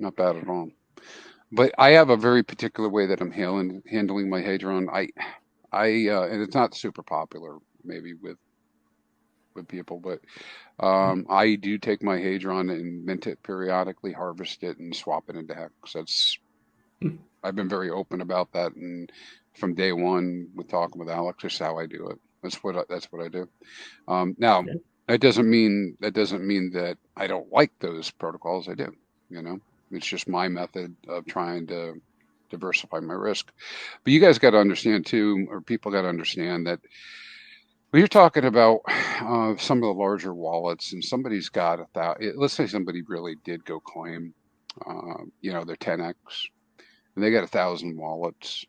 not bad at all. But I have a very particular way that I'm handling my Hedron. And it's not super popular maybe with people, but I do take my Hedron and mint it periodically, harvest it, and swap it into HEX. I've been very open about that, and from day one with talking with Alex, that's how I do it. That's what I do. Now, Yeah. that doesn't mean that I don't like those protocols. I do. It's just my method of trying to diversify my risk. But you guys got to understand too, or people got to understand that when you're talking about some of the larger wallets, and somebody's got let's say somebody really did go claim, their 10x, and they got 1,000 wallets,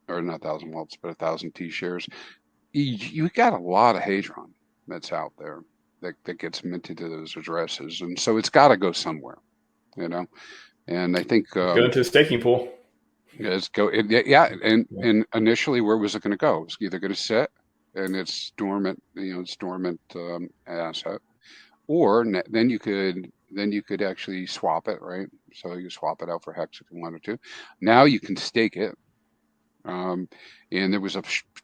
or not 1,000 wallets, but 1,000 T shares. You got a lot of Hedron that's out there that gets minted to those addresses, and so it's got to go somewhere, And I think Go into a staking pool. And initially, where was it going to go? It was either going to sit and it's dormant, asset, or then you could actually swap it, right? So you swap it out for HEX if you wanted to. Now you can stake it. And there was a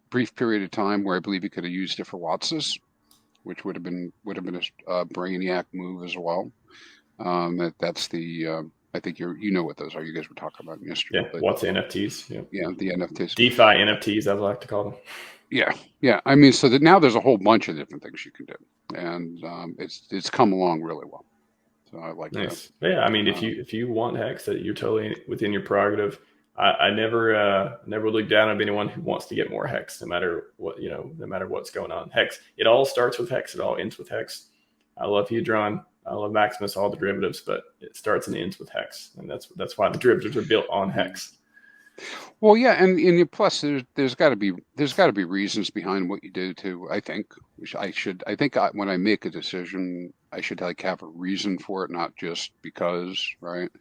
brief period of time where I believe you could have used it for Wats's, which would have been a brainiac move as well. That's the I think you know what those are. You guys were talking about yesterday. Yeah, what's NFTs? Yeah, the NFTs. DeFi NFTs, as I like to call them. Yeah. I mean, so that now there's a whole bunch of different things you can do, and it's come along really well. So I like nice. that. Yeah, I mean, if you want HEX, that you're totally within your prerogative. I never look down on anyone who wants to get more HEX, no matter what's going on. HEX, it all starts with HEX, it all ends with HEX. I love Hedron, I love Maximus, all the derivatives, but it starts and ends with HEX, and that's why the derivatives are built on HEX. Well, yeah, and plus there's got to be reasons behind what you do too. I think when I make a decision, I should have a reason for it, not just because, right?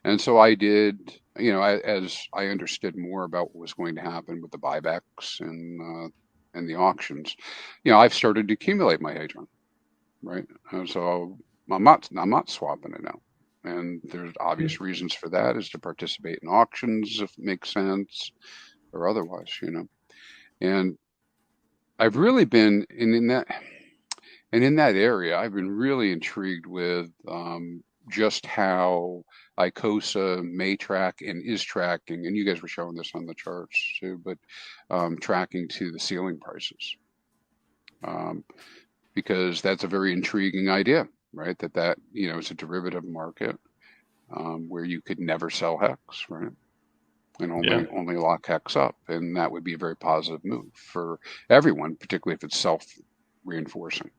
And so I did, as I understood more about what was going to happen with the buybacks and the auctions, I've started to accumulate my Hedron, right? And so I'm not swapping it out. And there's obvious reasons for that, is to participate in auctions if it makes sense, or otherwise, And I've really been in that area. I've been really intrigued with just how ICOSA may track and is tracking, and you guys were showing this on the charts too, but tracking to the ceiling prices, because that's a very intriguing idea. Right, that it's a derivative market where you could never sell HEX, right, and only lock HEX up, and that would be a very positive move for everyone, particularly if it's self-reinforcing.